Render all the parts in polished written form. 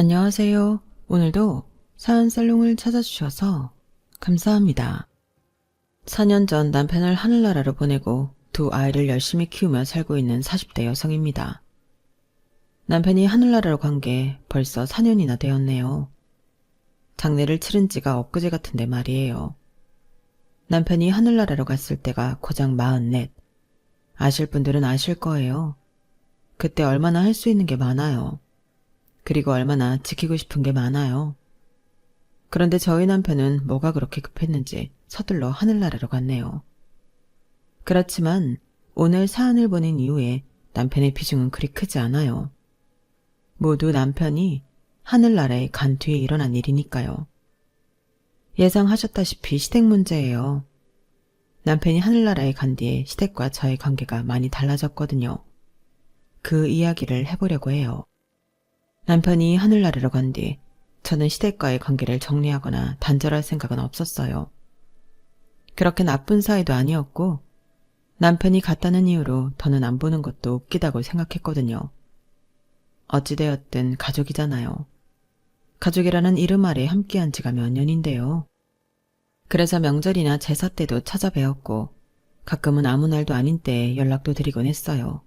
안녕하세요. 오늘도 사연살롱을 찾아주셔서 감사합니다. 4년 전 남편을 하늘나라로 보내고 두 아이를 열심히 키우며 살고 있는 40대 여성입니다. 남편이 하늘나라로 간 게 벌써 4년이나 되었네요. 장례를 치른 지가 엊그제 같은데 말이에요. 남편이 하늘나라로 갔을 때가 고작 44. 아실 분들은 아실 거예요. 그때 얼마나 할 수 있는 게 많아요. 그리고 얼마나 지키고 싶은 게 많아요. 그런데 저희 남편은 뭐가 그렇게 급했는지 서둘러 하늘나라로 갔네요. 그렇지만 오늘 사연을 보낸 이후에 남편의 비중은 그리 크지 않아요. 모두 남편이 하늘나라에 간 뒤에 일어난 일이니까요. 예상하셨다시피 시댁 문제예요. 남편이 하늘나라에 간 뒤에 시댁과 저의 관계가 많이 달라졌거든요. 그 이야기를 해보려고 해요. 남편이 하늘나라로 간 뒤 저는 시댁과의 관계를 정리하거나 단절할 생각은 없었어요. 그렇게 나쁜 사이도 아니었고 남편이 갔다는 이유로 더는 안 보는 것도 웃기다고 생각했거든요. 어찌되었든 가족이잖아요. 가족이라는 이름 아래 함께한 지가 몇 년인데요. 그래서 명절이나 제사 때도 찾아뵈었고 가끔은 아무 날도 아닌 때에 연락도 드리곤 했어요.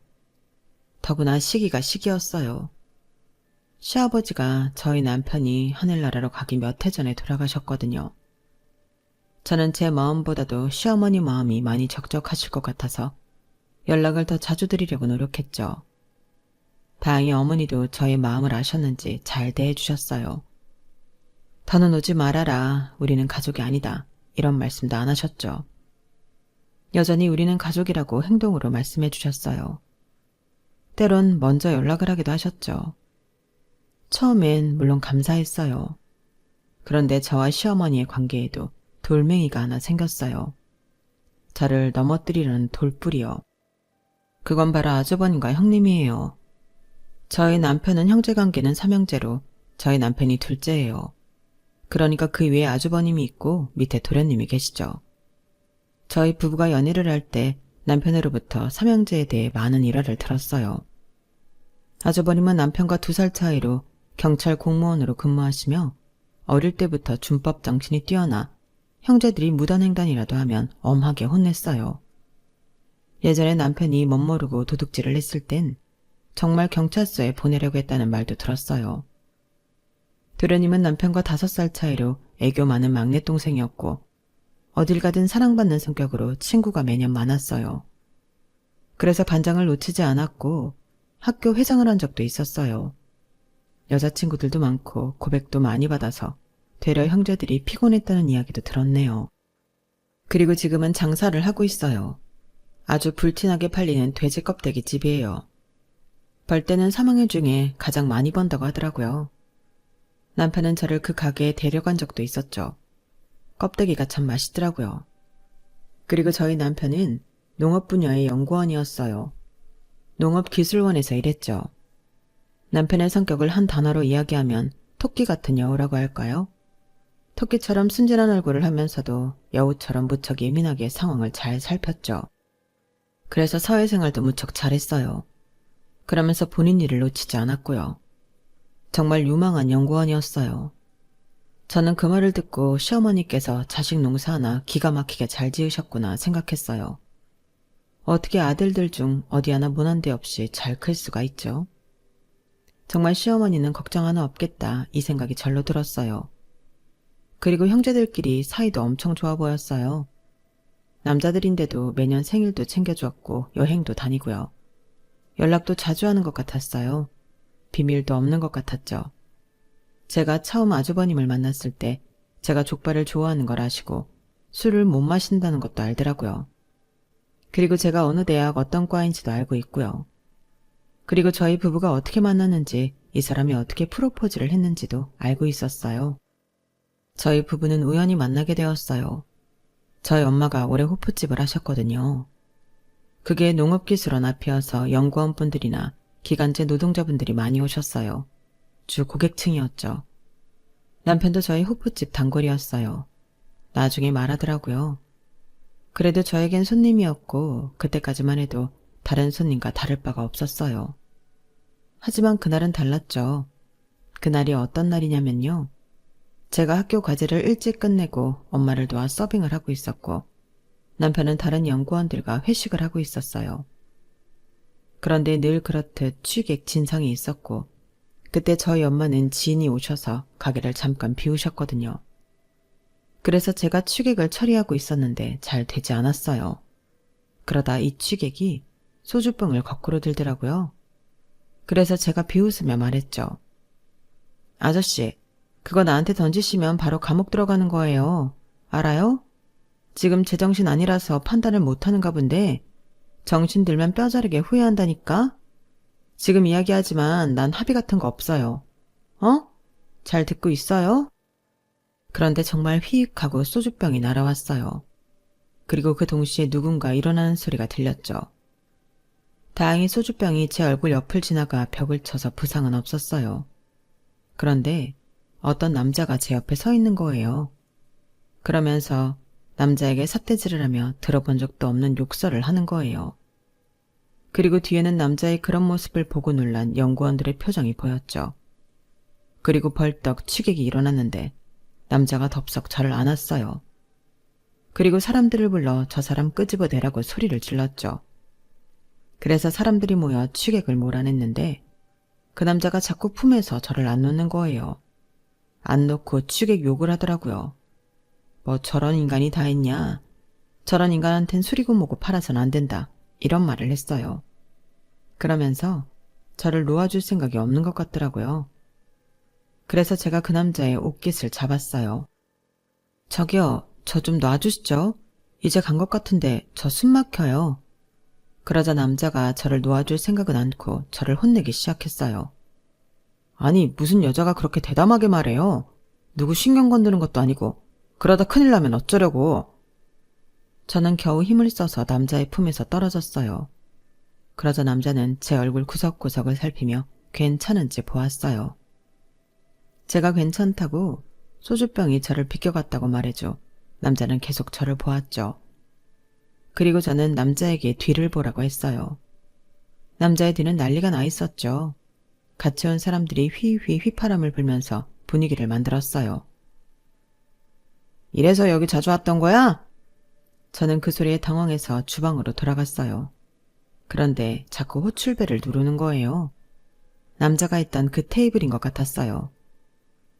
더구나 시기가 시기였어요. 시아버지가 저희 남편이 하늘나라로 가기 몇 해 전에 돌아가셨거든요. 저는 제 마음보다도 시어머니 마음이 많이 적적하실 것 같아서 연락을 더 자주 드리려고 노력했죠. 다행히 어머니도 저의 마음을 아셨는지 잘 대해주셨어요. 더는 오지 말아라. 우리는 가족이 아니다. 이런 말씀도 안 하셨죠. 여전히 우리는 가족이라고 행동으로 말씀해 주셨어요. 때론 먼저 연락을 하기도 하셨죠. 처음엔 물론 감사했어요. 그런데 저와 시어머니의 관계에도 돌멩이가 하나 생겼어요. 저를 넘어뜨리려는 돌뿌리요. 그건 바로 아주버님과 형님이에요. 저희 남편은 형제관계는 삼형제로 저희 남편이 둘째예요. 그러니까 그 위에 아주버님이 있고 밑에 도련님이 계시죠. 저희 부부가 연애를 할 때 남편으로부터 삼형제에 대해 많은 일화를 들었어요. 아주버님은 남편과 2살 차이로 경찰 공무원으로 근무하시며 어릴 때부터 준법 정신이 뛰어나 형제들이 무단횡단이라도 하면 엄하게 혼냈어요. 예전에 남편이 멋모르고 도둑질을 했을 땐 정말 경찰서에 보내려고 했다는 말도 들었어요. 도련님은 남편과 5살 차이로 애교 많은 막내 동생이었고 어딜 가든 사랑받는 성격으로 친구가 매년 많았어요. 그래서 반장을 놓치지 않았고 학교 회장을 한 적도 있었어요. 여자친구들도 많고 고백도 많이 받아서 되려 형제들이 피곤했다는 이야기도 들었네요. 그리고 지금은 장사를 하고 있어요. 아주 불티나게 팔리는 돼지 껍데기 집이에요. 벌 때는 3학년 중에 가장 많이 번다고 하더라고요. 남편은 저를 그 가게에 데려간 적도 있었죠. 껍데기가 참 맛있더라고요. 그리고 저희 남편은 농업 분야의 연구원이었어요. 농업기술원에서 일했죠. 남편의 성격을 한 단어로 이야기하면 토끼 같은 여우라고 할까요? 토끼처럼 순진한 얼굴을 하면서도 여우처럼 무척 예민하게 상황을 잘 살폈죠. 그래서 사회생활도 무척 잘했어요. 그러면서 본인 일을 놓치지 않았고요. 정말 유망한 연구원이었어요. 저는 그 말을 듣고 시어머니께서 자식 농사 하나 기가 막히게 잘 지으셨구나 생각했어요. 어떻게 아들들 중 어디 하나 모난 데 없이 잘 클 수가 있죠? 정말 시어머니는 걱정 하나 없겠다 이 생각이 절로 들었어요. 그리고 형제들끼리 사이도 엄청 좋아 보였어요. 남자들인데도 매년 생일도 챙겨주었고 여행도 다니고요. 연락도 자주 하는 것 같았어요. 비밀도 없는 것 같았죠. 제가 처음 아주버님을 만났을 때 제가 족발을 좋아하는 걸 아시고 술을 못 마신다는 것도 알더라고요. 그리고 제가 어느 대학 어떤 과인지도 알고 있고요. 그리고 저희 부부가 어떻게 만났는지 이 사람이 어떻게 프로포즈를 했는지도 알고 있었어요. 저희 부부는 우연히 만나게 되었어요. 저희 엄마가 올해 호프집을 하셨거든요. 그게 농업기술원 앞이어서 연구원분들이나 기간제 노동자분들이 많이 오셨어요. 주 고객층이었죠. 남편도 저희 호프집 단골이었어요. 나중에 말하더라고요. 그래도 저에겐 손님이었고 그때까지만 해도 다른 손님과 다를 바가 없었어요. 하지만 그날은 달랐죠. 그날이 어떤 날이냐면요. 제가 학교 과제를 일찍 끝내고 엄마를 도와 서빙을 하고 있었고 남편은 다른 연구원들과 회식을 하고 있었어요. 그런데 늘 그렇듯 취객 진상이 있었고 그때 저희 엄마는 지인이 오셔서 가게를 잠깐 비우셨거든요. 그래서 제가 취객을 처리하고 있었는데 잘 되지 않았어요. 그러다 이 취객이 소주병을 거꾸로 들더라고요. 그래서 제가 비웃으며 말했죠. 아저씨, 그거 나한테 던지시면 바로 감옥 들어가는 거예요. 알아요? 지금 제정신 아니라서 판단을 못하는가 본데 정신 들면 뼈 자르게 후회한다니까? 지금 이야기하지만 난 합의 같은 거 없어요. 어? 잘 듣고 있어요? 그런데 정말 휘익 하고 소주병이 날아왔어요. 그리고 그 동시에 누군가 일어나는 소리가 들렸죠. 다행히 소주병이 제 얼굴 옆을 지나가 벽을 쳐서 부상은 없었어요. 그런데 어떤 남자가 제 옆에 서 있는 거예요. 그러면서 남자에게 삿대질을 하며 들어본 적도 없는 욕설을 하는 거예요. 그리고 뒤에는 남자의 그런 모습을 보고 놀란 연구원들의 표정이 보였죠. 그리고 벌떡 취객이 일어났는데 남자가 덥석 저를 안았어요. 그리고 사람들을 불러 저 사람 끄집어내라고 소리를 질렀죠. 그래서 사람들이 모여 취객을 몰아냈는데 그 남자가 자꾸 품에서 저를 안 놓는 거예요. 안 놓고 취객 욕을 하더라고요. 뭐 저런 인간이 다 있냐. 저런 인간한텐 술이고 뭐고 팔아선 안 된다. 이런 말을 했어요. 그러면서 저를 놓아줄 생각이 없는 것 같더라고요. 그래서 제가 그 남자의 옷깃을 잡았어요. 저기요, 저 좀 놔주시죠. 이제 간 것 같은데 저 숨 막혀요. 그러자 남자가 저를 놓아줄 생각은 않고 저를 혼내기 시작했어요. 아니, 무슨 여자가 그렇게 대담하게 말해요. 누구 신경 건드는 것도 아니고 그러다 큰일 나면 어쩌려고. 저는 겨우 힘을 써서 남자의 품에서 떨어졌어요. 그러자 남자는 제 얼굴 구석구석을 살피며 괜찮은지 보았어요. 제가 괜찮다고 소주병이 저를 비껴갔다고 말해줘 남자는 계속 저를 보았죠. 그리고 저는 남자에게 뒤를 보라고 했어요. 남자의 뒤는 난리가 나 있었죠. 같이 온 사람들이 휘휘 휘파람을 불면서 분위기를 만들었어요. 이래서 여기 자주 왔던 거야? 저는 그 소리에 당황해서 주방으로 돌아갔어요. 그런데 자꾸 호출벨을 누르는 거예요. 남자가 있던 그 테이블인 것 같았어요.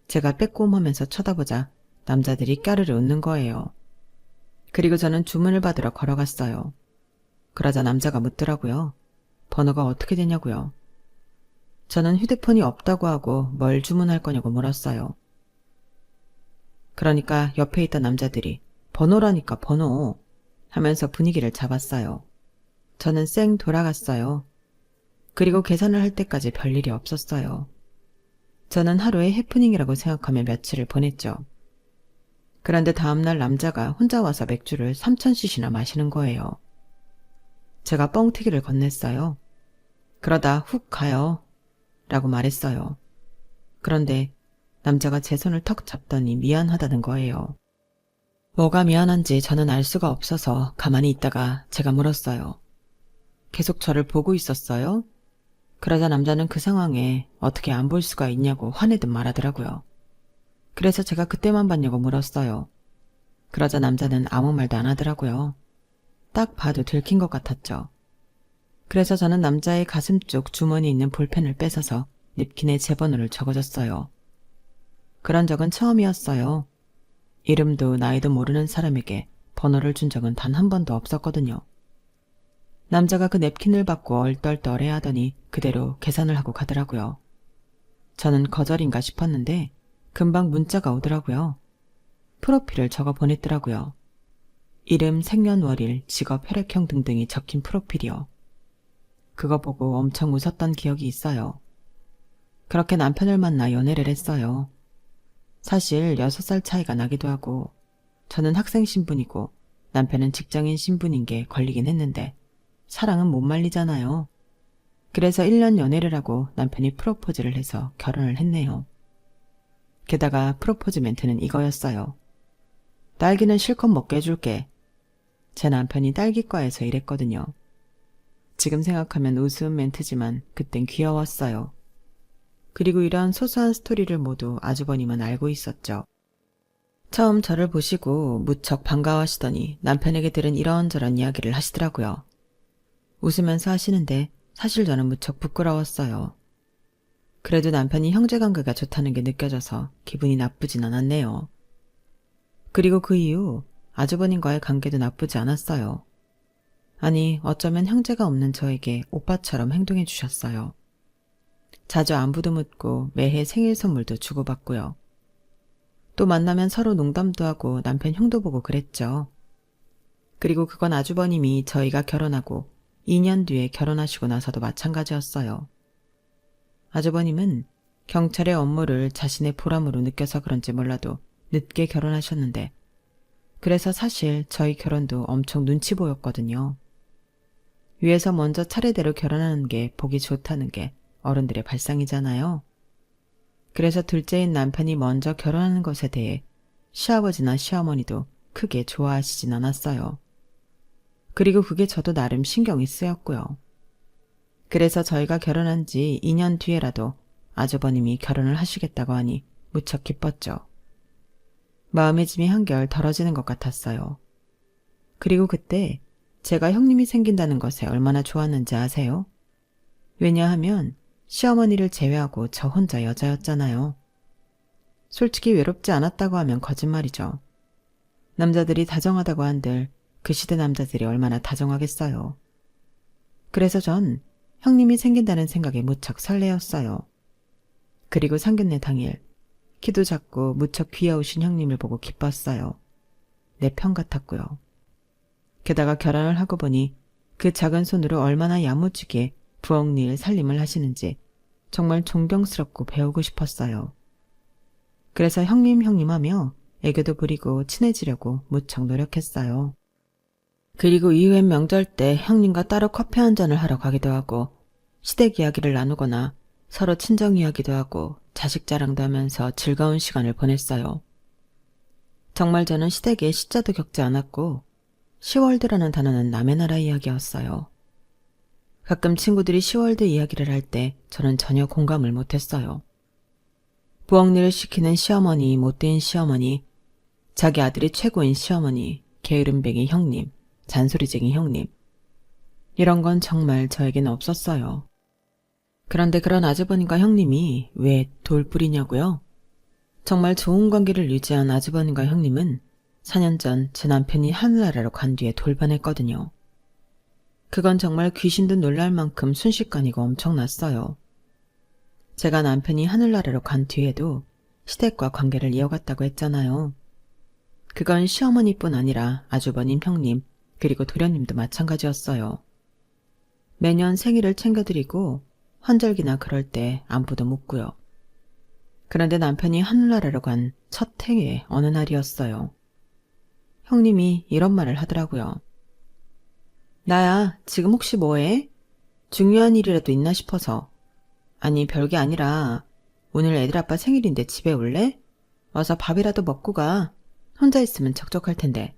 제가 빼꼼하면서 쳐다보자 남자들이 까르르 웃는 거예요. 그리고 저는 주문을 받으러 걸어갔어요. 그러자 남자가 묻더라고요. 번호가 어떻게 되냐고요. 저는 휴대폰이 없다고 하고 뭘 주문할 거냐고 물었어요. 그러니까 옆에 있던 남자들이 번호라니까 번호 하면서 분위기를 잡았어요. 저는 쌩 돌아갔어요. 그리고 계산을 할 때까지 별일이 없었어요. 저는 하루의 해프닝이라고 생각하며 며칠을 보냈죠. 그런데 다음날 남자가 혼자 와서 맥주를 3000cc나 마시는 거예요. 제가 뻥튀기를 건넸어요. 그러다 훅 가요. 라고 말했어요. 그런데 남자가 제 손을 턱 잡더니 미안하다는 거예요. 뭐가 미안한지 저는 알 수가 없어서 가만히 있다가 제가 물었어요. 계속 저를 보고 있었어요? 그러자 남자는 그 상황에 어떻게 안 볼 수가 있냐고 화내듯 말하더라고요. 그래서 제가 그때만 봤냐고 물었어요. 그러자 남자는 아무 말도 안 하더라고요. 딱 봐도 들킨 것 같았죠. 그래서 저는 남자의 가슴 쪽 주머니에 있는 볼펜을 뺏어서 냅킨에 제 번호를 적어줬어요. 그런 적은 처음이었어요. 이름도 나이도 모르는 사람에게 번호를 준 적은 단 한 번도 없었거든요. 남자가 그 냅킨을 받고 얼떨떨해하더니 그대로 계산을 하고 가더라고요. 저는 거절인가 싶었는데 금방 문자가 오더라고요. 프로필을 적어 보냈더라고요. 이름, 생년월일, 직업, 혈액형 등등이 적힌 프로필이요. 그거 보고 엄청 웃었던 기억이 있어요. 그렇게 남편을 만나 연애를 했어요. 사실 6살 차이가 나기도 하고 저는 학생 신분이고 남편은 직장인 신분인 게 걸리긴 했는데 사랑은 못 말리잖아요. 그래서 1년 연애를 하고 남편이 프로포즈를 해서 결혼을 했네요. 게다가 프로포즈 멘트는 이거였어요. 딸기는 실컷 먹게 해줄게. 제 남편이 딸기과에서 일했거든요. 지금 생각하면 우스운 멘트지만 그땐 귀여웠어요. 그리고 이러한 소소한 스토리를 모두 아주버님은 알고 있었죠. 처음 저를 보시고 무척 반가워하시더니 남편에게 들은 이런저런 이야기를 하시더라고요. 웃으면서 하시는데 사실 저는 무척 부끄러웠어요. 그래도 남편이 형제관계가 좋다는 게 느껴져서 기분이 나쁘진 않았네요. 그리고 그 이후 아주버님과의 관계도 나쁘지 않았어요. 아니, 어쩌면 형제가 없는 저에게 오빠처럼 행동해 주셨어요. 자주 안부도 묻고 매해 생일 선물도 주고받고요. 또 만나면 서로 농담도 하고 남편 형도 보고 그랬죠. 그리고 그건 아주버님이 저희가 결혼하고 2년 뒤에 결혼하시고 나서도 마찬가지였어요. 아주버님은 경찰의 업무를 자신의 보람으로 느껴서 그런지 몰라도 늦게 결혼하셨는데, 그래서 사실 저희 결혼도 엄청 눈치 보였거든요. 위에서 먼저 차례대로 결혼하는 게 보기 좋다는 게 어른들의 발상이잖아요. 그래서 둘째인 남편이 먼저 결혼하는 것에 대해 시아버지나 시어머니도 크게 좋아하시진 않았어요. 그리고 그게 저도 나름 신경이 쓰였고요. 그래서 저희가 결혼한 지 2년 뒤에라도 아주버님이 결혼을 하시겠다고 하니 무척 기뻤죠. 마음의 짐이 한결 덜어지는 것 같았어요. 그리고 그때 제가 형님이 생긴다는 것에 얼마나 좋았는지 아세요? 왜냐하면 시어머니를 제외하고 저 혼자 여자였잖아요. 솔직히 외롭지 않았다고 하면 거짓말이죠. 남자들이 다정하다고 한들 그 시대 남자들이 얼마나 다정하겠어요. 그래서 전 형님이 생긴다는 생각에 무척 설레었어요. 그리고 상견례 당일 키도 작고 무척 귀여우신 형님을 보고 기뻤어요. 내 편 같았고요. 게다가 결혼을 하고 보니 그 작은 손으로 얼마나 야무지게 부엌일 살림을 하시는지 정말 존경스럽고 배우고 싶었어요. 그래서 형님 하며 애교도 부리고 친해지려고 무척 노력했어요. 그리고 이후엔 명절 때 형님과 따로 커피 한 잔을 하러 가기도 하고 시댁 이야기를 나누거나 서로 친정 이야기도 하고 자식 자랑도 하면서 즐거운 시간을 보냈어요. 정말 저는 시댁에 시자도 겪지 않았고 시월드라는 단어는 남의 나라 이야기였어요. 가끔 친구들이 시월드 이야기를 할 때 저는 전혀 공감을 못했어요. 부엌일을 시키는 시어머니, 못된 시어머니, 자기 아들이 최고인 시어머니, 게으름뱅이 형님, 잔소리쟁이 형님. 이런 건 정말 저에게는 없었어요. 그런데 그런 아주버님과 형님이 왜 돌뿌리냐고요? 정말 좋은 관계를 유지한 아주버님과 형님은 4년 전 제 남편이 하늘나라로 간 뒤에 돌변했거든요. 그건 정말 귀신도 놀랄 만큼 순식간이고 엄청났어요. 제가 남편이 하늘나라로 간 뒤에도 시댁과 관계를 이어갔다고 했잖아요. 그건 시어머니뿐 아니라 아주버님, 형님, 그리고 도련님도 마찬가지였어요. 매년 생일을 챙겨드리고 환절기나 그럴 때 안부도 묻고요. 그런데 남편이 하늘나라로 간 첫 해의 어느 날이었어요. 형님이 이런 말을 하더라고요. 나야, 지금 혹시 뭐해? 중요한 일이라도 있나 싶어서. 아니, 별게 아니라 오늘 애들 아빠 생일인데 집에 올래? 와서 밥이라도 먹고 가. 혼자 있으면 적적할 텐데.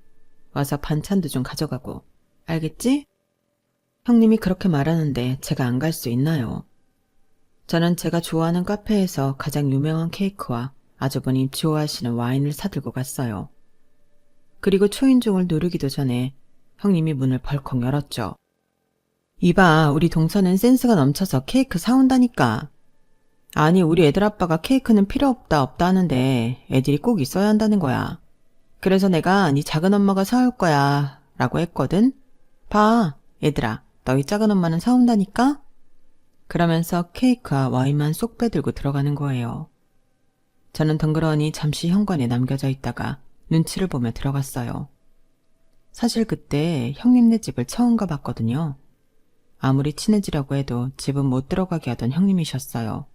와서 반찬도 좀 가져가고. 알겠지? 형님이 그렇게 말하는데 제가 안 갈 수 있나요? 저는 제가 좋아하는 카페에서 가장 유명한 케이크와 아주버님 좋아하시는 와인을 사들고 갔어요. 그리고 초인종을 누르기도 전에 형님이 문을 벌컥 열었죠. 이봐, 우리 동서는 센스가 넘쳐서 케이크 사온다니까. 아니, 우리 애들 아빠가 케이크는 필요 없다 하는데 애들이 꼭 있어야 한다는 거야. 그래서 내가 네 작은 엄마가 사올 거야 라고 했거든. 봐, 얘들아, 너희 작은 엄마는 사온다니까? 그러면서 케이크와 와인만 쏙 빼들고 들어가는 거예요. 저는 덩그러니 잠시 현관에 남겨져 있다가 눈치를 보며 들어갔어요. 사실 그때 형님네 집을 처음 가봤거든요. 아무리 친해지려고 해도 집은 못 들어가게 하던 형님이셨어요.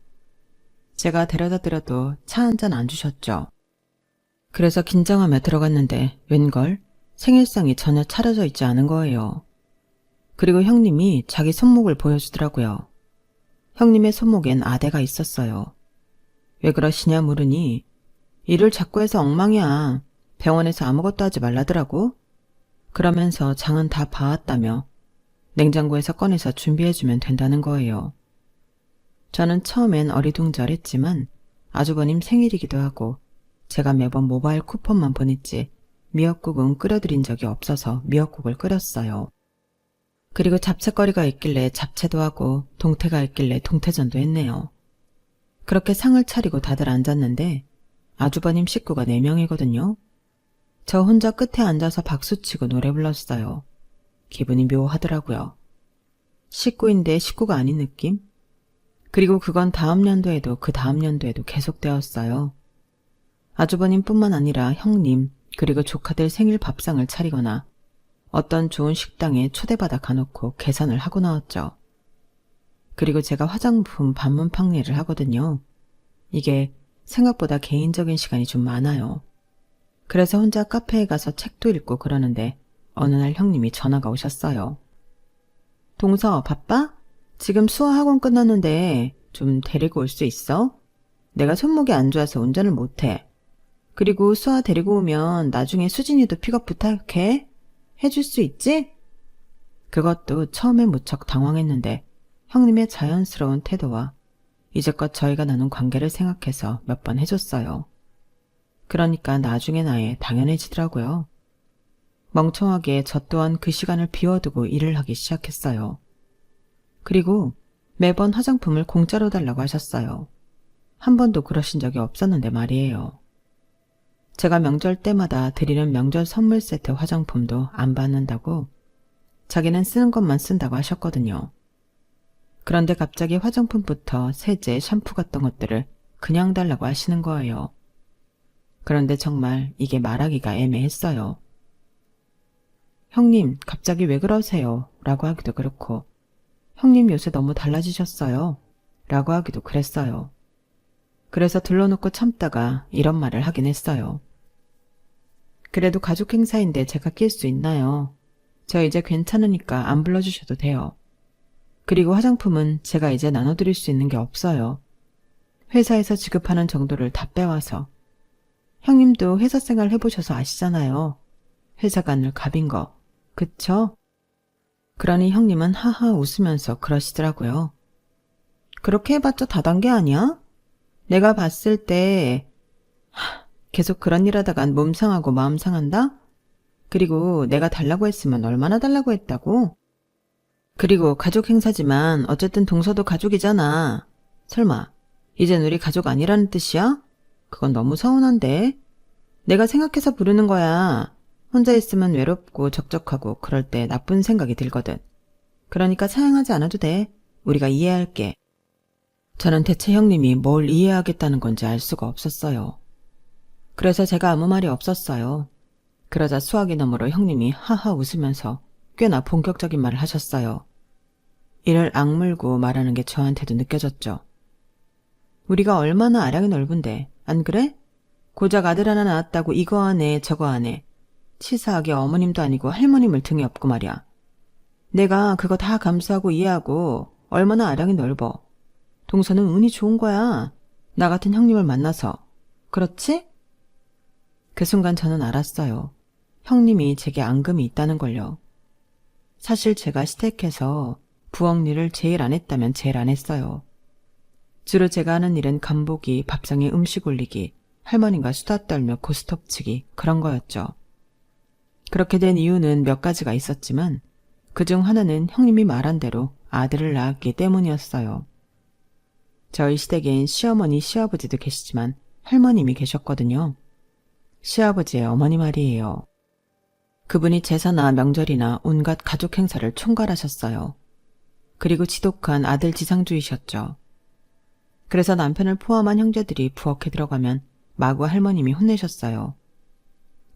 제가 데려다 드려도 차 한 잔 안 주셨죠. 그래서 긴장하며 들어갔는데 웬걸 생일상이 전혀 차려져 있지 않은 거예요. 그리고 형님이 자기 손목을 보여주더라고요. 형님의 손목엔 아대가 있었어요. 왜 그러시냐 물으니 일을 자꾸 해서 엉망이야. 병원에서 아무것도 하지 말라더라고. 그러면서 장은 다 봐왔다며 냉장고에서 꺼내서 준비해주면 된다는 거예요. 저는 처음엔 어리둥절했지만 아주버님 생일이기도 하고 제가 매번 모바일 쿠폰만 보냈지 미역국은 끓여드린 적이 없어서 미역국을 끓였어요. 그리고 잡채거리가 있길래 잡채도 하고 동태가 있길래 동태전도 했네요. 그렇게 상을 차리고 다들 앉았는데 아주버님 식구가 4명이거든요. 저 혼자 끝에 앉아서 박수치고 노래 불렀어요. 기분이 묘하더라고요. 식구인데 식구가 아닌 느낌? 그리고 그건 다음 연도에도 그 다음 연도에도 계속되었어요. 아주버님뿐만 아니라 형님 그리고 조카들 생일 밥상을 차리거나 어떤 좋은 식당에 초대받아 가놓고 계산을 하고 나왔죠. 그리고 제가 화장품 반문 판매를 하거든요. 이게 생각보다 개인적인 시간이 좀 많아요. 그래서 혼자 카페에 가서 책도 읽고 그러는데 어느 날 형님이 전화가 오셨어요. 동서, 바빠? 지금 수화학원 끝났는데 좀 데리고 올 수 있어? 내가 손목이 안 좋아서 운전을 못해. 그리고 수아 데리고 오면 나중에 수진이도 픽업 부탁해. 해줄 수 있지? 그것도 처음엔 무척 당황했는데 형님의 자연스러운 태도와 이제껏 저희가 나눈 관계를 생각해서 몇 번 해줬어요. 그러니까 나중에 나에 당연해지더라고요. 멍청하게 저 또한 그 시간을 비워두고 일을 하기 시작했어요. 그리고 매번 화장품을 공짜로 달라고 하셨어요. 한 번도 그러신 적이 없었는데 말이에요. 제가 명절 때마다 드리는 명절 선물 세트 화장품도 안 받는다고 자기는 쓰는 것만 쓴다고 하셨거든요. 그런데 갑자기 화장품부터 세제, 샴푸 같은 것들을 그냥 달라고 하시는 거예요. 그런데 정말 이게 말하기가 애매했어요. 형님, 갑자기 왜 그러세요? 라고 하기도 그렇고 형님 요새 너무 달라지셨어요. 라고 하기도 그랬어요. 그래서 들러놓고 참다가 이런 말을 하긴 했어요. 그래도 가족 행사인데 제가 낄 수 있나요? 저 이제 괜찮으니까 안 불러주셔도 돼요. 그리고 화장품은 제가 이제 나눠드릴 수 있는 게 없어요. 회사에서 지급하는 정도를 다 빼와서. 형님도 회사 생활 해보셔서 아시잖아요. 회사가 늘 갑인 거. 그쵸? 그러니 형님은 하하 웃으면서 그러시더라고요. 그렇게 해봤자 다단계 아니야? 내가 봤을 때 계속 그런 일 하다간 몸 상하고 마음 상한다? 그리고 내가 달라고 했으면 얼마나 달라고 했다고? 그리고 가족 행사지만 어쨌든 동서도 가족이잖아. 설마 이젠 우리 가족 아니라는 뜻이야? 그건 너무 서운한데. 내가 생각해서 부르는 거야. 혼자 있으면 외롭고 적적하고 그럴 때 나쁜 생각이 들거든. 그러니까 사양하지 않아도 돼. 우리가 이해할게. 저는 대체 형님이 뭘 이해하겠다는 건지 알 수가 없었어요. 그래서 제가 아무 말이 없었어요. 그러자 수화기 너머로 형님이 하하 웃으면서 꽤나 본격적인 말을 하셨어요. 이를 악물고 말하는 게 저한테도 느껴졌죠. 우리가 얼마나 아량이 넓은데, 안 그래? 고작 아들 하나 낳았다고 이거 하네 저거 하네. 치사하게 어머님도 아니고 할머님을 등에 업고 말이야. 내가 그거 다 감수하고 이해하고 얼마나 아량이 넓어. 동서는 운이 좋은 거야. 나 같은 형님을 만나서. 그렇지? 그 순간 저는 알았어요. 형님이 제게 앙금이 있다는 걸요. 사실 제가 시댁에서 부엌 일을 제일 안 했다면 제일 안 했어요. 주로 제가 하는 일은 간보기, 밥상에 음식 올리기, 할머님과 수다 떨며 고스톱 치기 그런 거였죠. 그렇게 된 이유는 몇 가지가 있었지만 그중 하나는 형님이 말한 대로 아들을 낳았기 때문이었어요. 저희 시댁엔 시어머니, 시아버지도 계시지만 할머님이 계셨거든요. 시아버지의 어머니 말이에요. 그분이 제사나 명절이나 온갖 가족 행사를 총괄하셨어요. 그리고 지독한 아들 지상주의셨죠. 그래서 남편을 포함한 형제들이 부엌에 들어가면 마구 할머님이 혼내셨어요.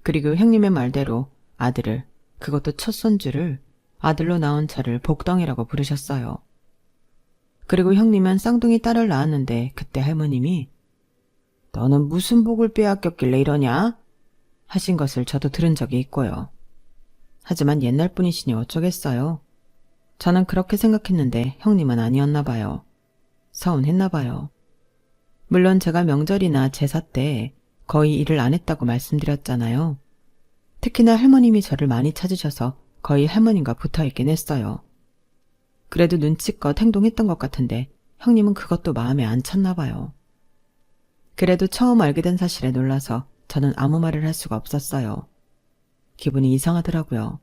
그리고 형님의 말대로 아들을, 그것도 첫 손주를 아들로 낳은 저를 복덩이라고 부르셨어요. 그리고 형님은 쌍둥이 딸을 낳았는데 그때 할머님이 너는 무슨 복을 빼앗겼길래 이러냐? 하신 것을 저도 들은 적이 있고요. 하지만 옛날 분이시니 어쩌겠어요. 저는 그렇게 생각했는데 형님은 아니었나 봐요. 서운했나 봐요. 물론 제가 명절이나 제사 때 거의 일을 안 했다고 말씀드렸잖아요. 특히나 할머님이 저를 많이 찾으셔서 거의 할머님과 붙어있긴 했어요. 그래도 눈치껏 행동했던 것 같은데 형님은 그것도 마음에 안 찼나 봐요. 그래도 처음 알게 된 사실에 놀라서 저는 아무 말을 할 수가 없었어요. 기분이 이상하더라고요.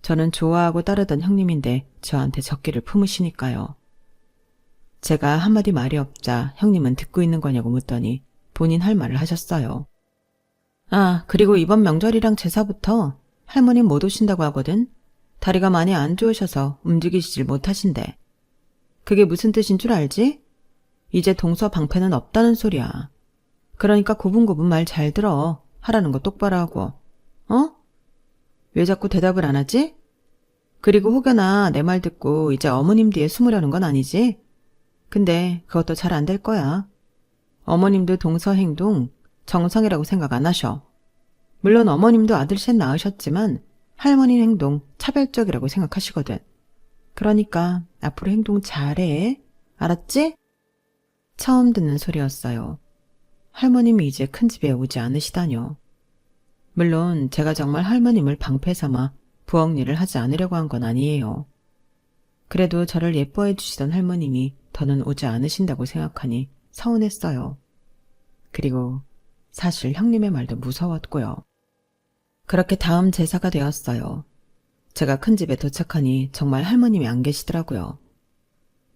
저는 좋아하고 따르던 형님인데 저한테 적기를 품으시니까요. 제가 한마디 말이 없자 형님은 듣고 있는 거냐고 묻더니 본인 할 말을 하셨어요. 아, 그리고 이번 명절이랑 제사부터 할머님 못 오신다고 하거든. 다리가 많이 안 좋으셔서 움직이시질 못하신대. 그게 무슨 뜻인 줄 알지? 이제 동서 방패는 없다는 소리야. 그러니까 고분고분 말 잘 들어. 하라는 거 똑바로 하고. 어? 왜 자꾸 대답을 안 하지? 그리고 혹여나 내 말 듣고 이제 어머님 뒤에 숨으려는 건 아니지? 근데 그것도 잘 안 될 거야. 어머님도 동서 행동 정상이라고 생각 안 하셔. 물론 어머님도 아들 셋 낳으셨지만 할머니 행동 차별적이라고 생각하시거든. 그러니까 앞으로 행동 잘해. 알았지? 처음 듣는 소리였어요. 할머님이 이제 큰 집에 오지 않으시다뇨. 물론 제가 정말 할머님을 방패 삼아 부엌 일을 하지 않으려고 한 건 아니에요. 그래도 저를 예뻐해 주시던 할머님이 더는 오지 않으신다고 생각하니 서운했어요. 그리고 사실 형님의 말도 무서웠고요. 그렇게 다음 제사가 되었어요. 제가 큰 집에 도착하니 정말 할머님이 안 계시더라고요.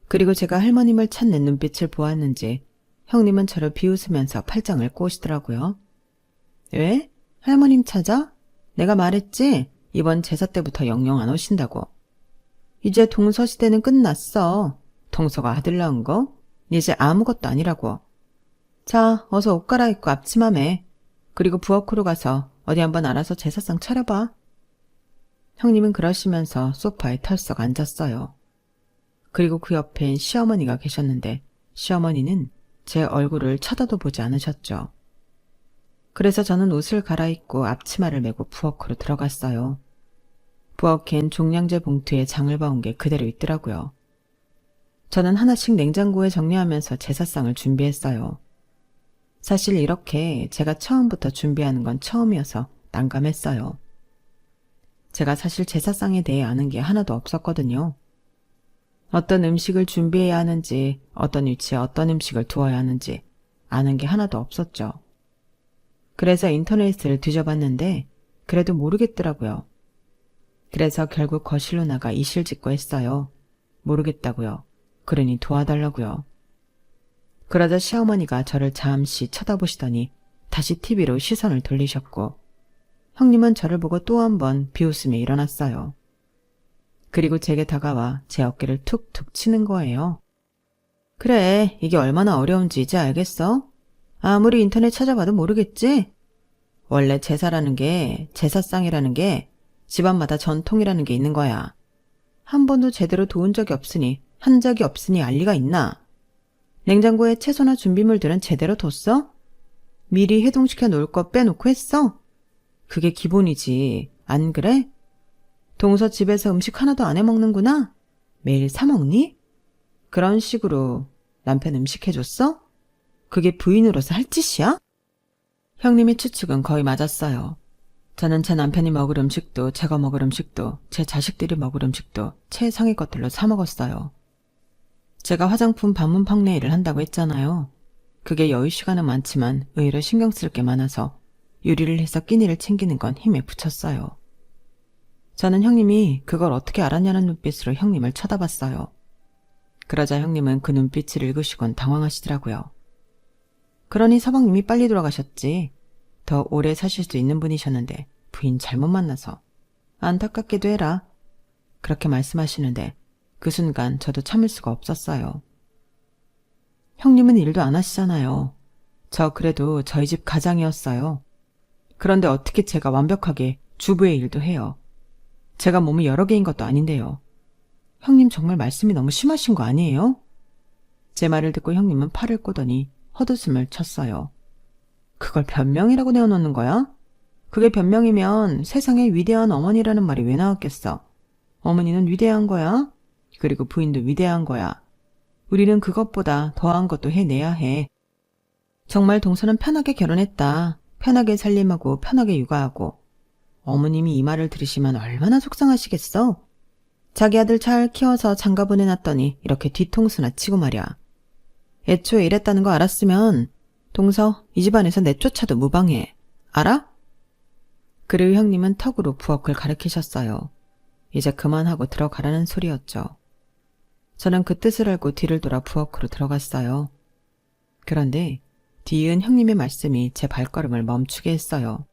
그리고 제가 할머님을 찾는 눈빛을 보았는지 형님은 저를 비웃으면서 팔짱을 꼬시더라고요. 왜? 할머님 찾아? 내가 말했지? 이번 제사 때부터 영영 안 오신다고. 이제 동서 시대는 끝났어. 동서가 아들 낳은 거? 이제 아무것도 아니라고. 자, 어서 옷 갈아입고 앞치마 매. 그리고 부엌으로 가서 어디 한번 알아서 제사상 차려봐. 형님은 그러시면서 소파에 털썩 앉았어요. 그리고 그 옆엔 시어머니가 계셨는데 시어머니는 제 얼굴을 쳐다도 보지 않으셨죠. 그래서 저는 옷을 갈아입고 앞치마를 메고 부엌으로 들어갔어요. 부엌엔 종량제 봉투에 장을 봐온 게 그대로 있더라고요. 저는 하나씩 냉장고에 정리하면서 제사상을 준비했어요. 사실 이렇게 제가 처음부터 준비하는 건 처음이어서 난감했어요. 제가 사실 제사상에 대해 아는 게 하나도 없었거든요. 어떤 음식을 준비해야 하는지, 어떤 위치에 어떤 음식을 두어야 하는지 아는 게 하나도 없었죠. 그래서 인터넷을 뒤져봤는데 그래도 모르겠더라고요. 그래서 결국 거실로 나가 이실 짓고 했어요. 모르겠다고요. 그러니 도와달라고요. 그러자 시어머니가 저를 잠시 쳐다보시더니 다시 TV로 시선을 돌리셨고 형님은 저를 보고 또 한 번 비웃으며 일어났어요. 그리고 제게 다가와 제 어깨를 툭툭 치는 거예요. 그래, 이게 얼마나 어려운지 이제 알겠어? 아무리 인터넷 찾아봐도 모르겠지? 원래 제사라는 게, 제사상이라는 게 집안마다 전통이라는 게 있는 거야. 한 번도 제대로 도운 적이 없으니, 한 적이 없으니 알 리가 있나? 냉장고에 채소나 준비물들은 제대로 뒀어? 미리 해동시켜 놓을 거 빼놓고 했어? 그게 기본이지, 안 그래? 동서 집에서 음식 하나도 안 해먹는구나? 매일 사 먹니? 그런 식으로 남편 음식 해줬어? 그게 부인으로서 할 짓이야? 형님의 추측은 거의 맞았어요. 저는 제 남편이 먹을 음식도 제가 먹을 음식도 제 자식들이 먹을 음식도 최상의 것들로 사 먹었어요. 제가 화장품 반문 판매일을 한다고 했잖아요. 그게 여유 시간은 많지만 의외로 신경 쓸 게 많아서 요리를 해서 끼니를 챙기는 건 힘에 붙였어요. 저는 형님이 그걸 어떻게 알았냐는 눈빛으로 형님을 쳐다봤어요. 그러자 형님은 그 눈빛을 읽으시곤 당황하시더라고요. 그러니 서방님이 빨리 돌아가셨지. 더 오래 사실 수 있는 분이셨는데 부인 잘못 만나서. 안타깝게도 해라. 그렇게 말씀하시는데 그 순간 저도 참을 수가 없었어요. 형님은 일도 안 하시잖아요. 저 그래도 저희 집 가장이었어요. 그런데 어떻게 제가 완벽하게 주부의 일도 해요. 제가 몸이 여러 개인 것도 아닌데요. 형님 정말 말씀이 너무 심하신 거 아니에요? 제 말을 듣고 형님은 팔을 꼬더니 헛웃음을 쳤어요. 그걸 변명이라고 내어놓는 거야? 그게 변명이면 세상에 위대한 어머니라는 말이 왜 나왔겠어? 어머니는 위대한 거야. 그리고 부인도 위대한 거야. 우리는 그것보다 더한 것도 해내야 해. 정말 동서는 편하게 결혼했다. 편하게 살림하고 편하게 육아하고. 어머님이 이 말을 들으시면 얼마나 속상하시겠어? 자기 아들 잘 키워서 장가 보내놨더니 이렇게 뒤통수나 치고 말이야. 애초에 이랬다는 거 알았으면 동서 이 집안에서 내쫓아도 무방해. 알아? 그리고 형님은 턱으로 부엌을 가리키셨어요. 이제 그만하고 들어가라는 소리였죠. 저는 그 뜻을 알고 뒤를 돌아 부엌으로 들어갔어요. 그런데 뒤이은 형님의 말씀이 제 발걸음을 멈추게 했어요.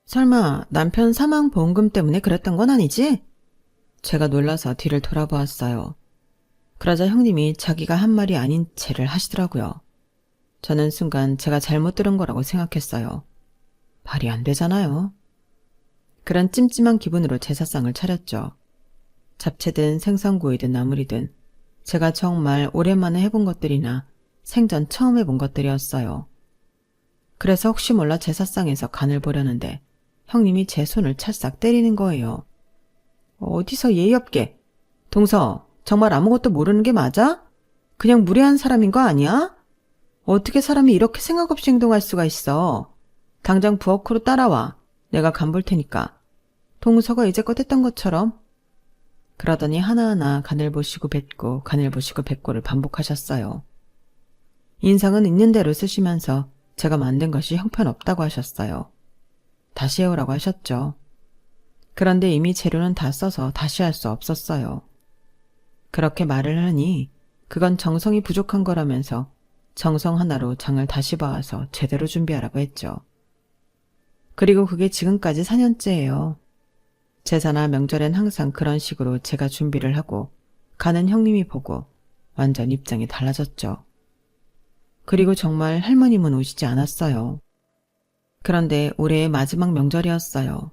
설마 남편 사망 보험금 때문에 그랬던 건 아니지? 제가 놀라서 뒤를 돌아보았어요. 그러자 형님이 자기가 한 말이 아닌 채를 하시더라고요. 저는 순간 제가 잘못 들은 거라고 생각했어요. 말이 안 되잖아요. 그런 찜찜한 기분으로 제사상을 차렸죠. 잡채든 생선구이든 나물이든 제가 정말 오랜만에 해본 것들이나 생전 처음 해본 것들이었어요. 그래서 혹시 몰라 제사상에서 간을 보려는데 형님이 제 손을 찰싹 때리는 거예요. 어디서 예의 없게. 동서, 정말 아무것도 모르는 게 맞아? 그냥 무례한 사람인 거 아니야? 어떻게 사람이 이렇게 생각 없이 행동할 수가 있어? 당장 부엌으로 따라와. 내가 간 볼 테니까. 동서가 이제껏 했던 것처럼. 그러더니 하나하나 간을 보시고 뱉고 간을 보시고 뱉고를 반복하셨어요. 인상은 있는 대로 쓰시면서 제가 만든 것이 형편없다고 하셨어요. 다시 해오라고 하셨죠. 그런데 이미 재료는 다 써서 다시 할 수 없었어요. 그렇게 말을 하니 그건 정성이 부족한 거라면서 정성 하나로 장을 다시 봐와서 제대로 준비하라고 했죠. 그리고 그게 지금까지 4년째예요. 제사나 명절엔 항상 그런 식으로 제가 준비를 하고 가는 형님이 보고 완전 입장이 달라졌죠. 그리고 정말 할머님은 오시지 않았어요. 그런데 올해의 마지막 명절이었어요.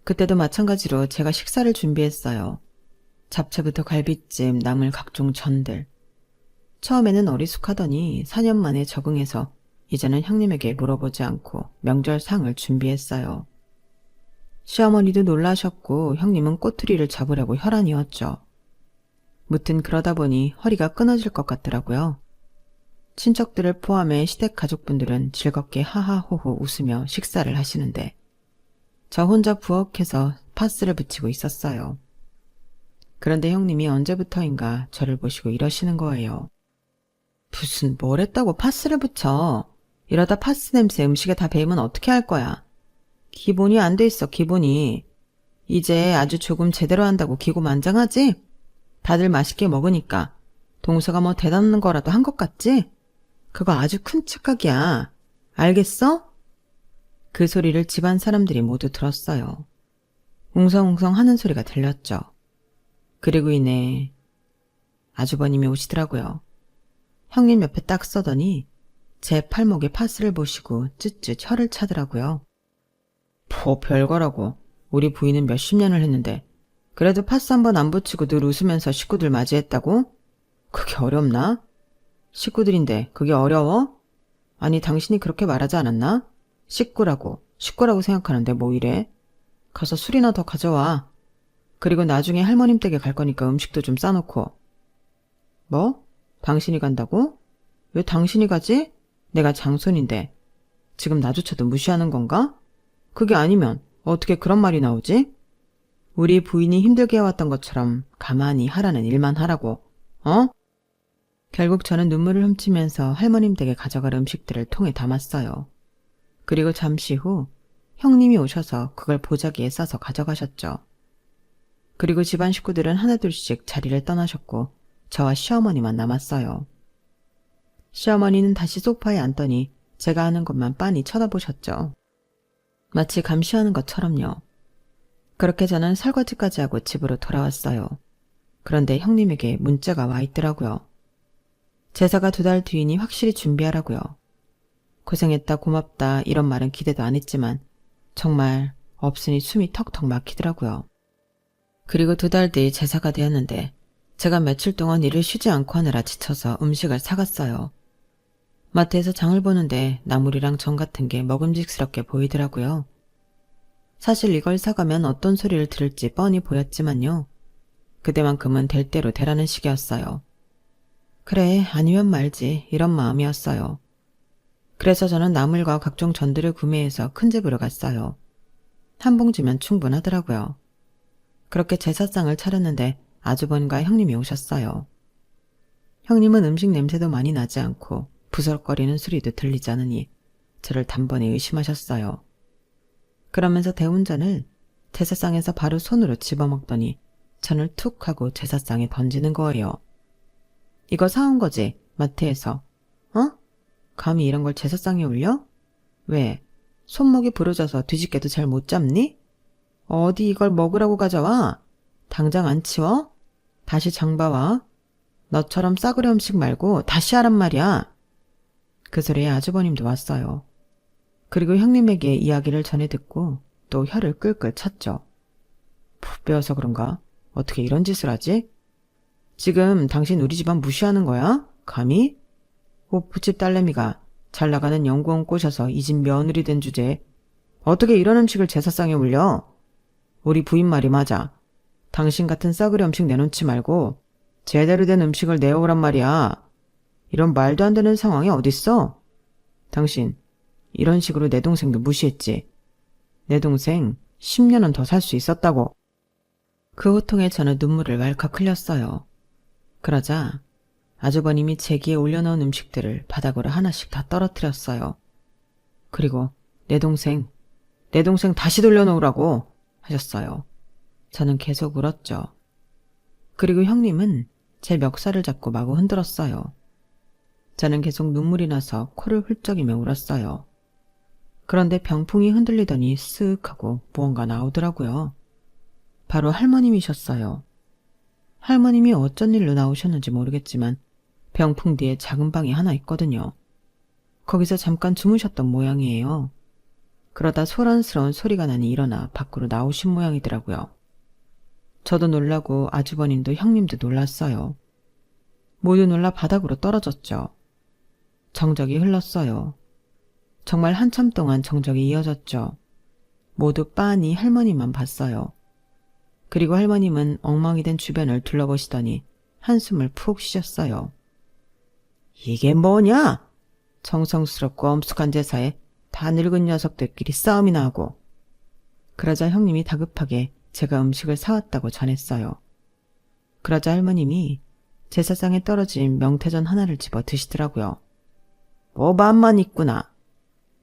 그때도 마찬가지로 제가 식사를 준비했어요. 잡채부터 갈비찜, 나물 각종 전들. 처음에는 어리숙하더니 4년 만에 적응해서 이제는 형님에게 물어보지 않고 명절상을 준비했어요. 시어머니도 놀라셨고 형님은 꼬투리를 잡으려고 혈안이었죠. 무튼 그러다 보니 허리가 끊어질 것 같더라고요. 친척들을 포함해 시댁 가족분들은 즐겁게 하하호호 웃으며 식사를 하시는데 저 혼자 부엌에서 파스를 붙이고 있었어요. 그런데 형님이 언제부터인가 저를 보시고 이러시는 거예요. 무슨 뭘 했다고 파스를 붙여. 이러다 파스 냄새 음식에 다 배이면 어떻게 할 거야. 기본이 안 돼 있어, 기본이. 이제 아주 조금 제대로 한다고 기고만장하지? 다들 맛있게 먹으니까. 동서가 뭐 대단한 거라도 한 것 같지? 그거 아주 큰 착각이야. 알겠어? 그 소리를 집안 사람들이 모두 들었어요. 웅성웅성 하는 소리가 들렸죠. 그리고 이내 아주버님이 오시더라고요. 형님 옆에 딱 서더니 제 팔목에 파스를 보시고 쯧쯧 혀를 차더라고요. 뭐 별거라고. 우리 부인은 몇십 년을 했는데 그래도 파스 한 번 안 붙이고 늘 웃으면서 식구들 맞이했다고? 그게 어렵나? 식구들인데 그게 어려워? 아니 당신이 그렇게 말하지 않았나? 식구라고 생각하는데 뭐 이래? 가서 술이나 더 가져와. 그리고 나중에 할머님 댁에 갈 거니까 음식도 좀 싸놓고. 뭐? 당신이 간다고? 왜 당신이 가지? 내가 장손인데. 지금 나조차도 무시하는 건가? 그게 아니면 어떻게 그런 말이 나오지? 우리 부인이 힘들게 해왔던 것처럼 가만히 하라는 일만 하라고. 어? 결국 저는 눈물을 훔치면서 할머님 댁에 가져갈 음식들을 통에 담았어요. 그리고 잠시 후 형님이 오셔서 그걸 보자기에 싸서 가져가셨죠. 그리고 집안 식구들은 하나둘씩 자리를 떠나셨고 저와 시어머니만 남았어요. 시어머니는 다시 소파에 앉더니 제가 하는 것만 빤히 쳐다보셨죠. 마치 감시하는 것처럼요. 그렇게 저는 설거지까지 하고 집으로 돌아왔어요. 그런데 형님에게 문자가 와 있더라고요. 제사가 2달 뒤이니 확실히 준비하라고요. 고생했다 고맙다 이런 말은 기대도 안 했지만 정말 없으니 숨이 턱턱 막히더라고요. 그리고 2달 뒤 제사가 되었는데 제가 며칠 동안 일을 쉬지 않고 하느라 지쳐서 음식을 사갔어요. 마트에서 장을 보는데 나물이랑 전 같은 게 먹음직스럽게 보이더라고요. 사실 이걸 사가면 어떤 소리를 들을지 뻔히 보였지만요. 그때만큼은 될 대로 되라는 식이었어요. 그래, 아니면 말지 이런 마음이었어요. 그래서 저는 나물과 각종 전들을 구매해서 큰 집으로 갔어요. 한 봉지면 충분하더라고요. 그렇게 제사상을 차렸는데 아주버님과 형님이 오셨어요. 형님은 음식 냄새도 많이 나지 않고 부설거리는 소리도 들리지 않으니 저를 단번에 의심하셨어요. 그러면서 대운전을 제사상에서 바로 손으로 집어먹더니 전을 툭 하고 제사상에 던지는 거예요. 이거 사온 거지, 마트에서. 어? 감히 이런 걸 제사상에 올려? 왜? 손목이 부러져서 뒤집개도 잘 못 잡니? 어디 이걸 먹으라고 가져와? 당장 안 치워? 다시 장봐와. 너처럼 싸구려 음식 말고 다시 하란 말이야. 그 소리에 아주버님도 왔어요. 그리고 형님에게 이야기를 전해 듣고 또 혀를 끌끌 찼죠. 푹 배워서 그런가? 어떻게 이런 짓을 하지? 지금 당신 우리 집안 무시하는 거야? 감히? 호프집 딸내미가 잘 나가는 연구원 꼬셔서 이 집 며느리 된 주제에 어떻게 이런 음식을 제사상에 올려? 우리 부인 말이 맞아. 당신 같은 싸구려 음식 내놓지 말고 제대로 된 음식을 내오란 말이야. 이런 말도 안 되는 상황이 어딨어? 당신 이런 식으로 내 동생도 무시했지. 내 동생 10년은 더 살 수 있었다고. 그 호통에 저는 눈물을 왈칵 흘렸어요. 그러자 아주버님이 제기에 올려놓은 음식들을 바닥으로 하나씩 다 떨어뜨렸어요. 그리고 내 동생 다시 돌려놓으라고 하셨어요. 저는 계속 울었죠. 그리고 형님은 제 멱살을 잡고 마구 흔들었어요. 저는 계속 눈물이 나서 코를 훌쩍이며 울었어요. 그런데 병풍이 흔들리더니 쓱 하고 무언가 나오더라고요. 바로 할머님이셨어요. 할머님이 어쩐 일로 나오셨는지 모르겠지만 병풍 뒤에 작은 방이 하나 있거든요. 거기서 잠깐 주무셨던 모양이에요. 그러다 소란스러운 소리가 나니 일어나 밖으로 나오신 모양이더라고요. 저도 놀라고 아주버님도 형님도 놀랐어요. 모두 놀라 바닥으로 떨어졌죠. 정적이 흘렀어요. 정말 한참 동안 정적이 이어졌죠. 모두 빤히 할머니만 봤어요. 그리고 할머님은 엉망이 된 주변을 둘러보시더니 한숨을 푹 쉬셨어요. 이게 뭐냐? 정성스럽고 엄숙한 제사에 다 늙은 녀석들끼리 싸움이나 하고. 그러자 형님이 다급하게 제가 음식을 사왔다고 전했어요. 그러자 할머님이 제사상에 떨어진 명태전 하나를 집어 드시더라고요. 뭐 맘만 있구나.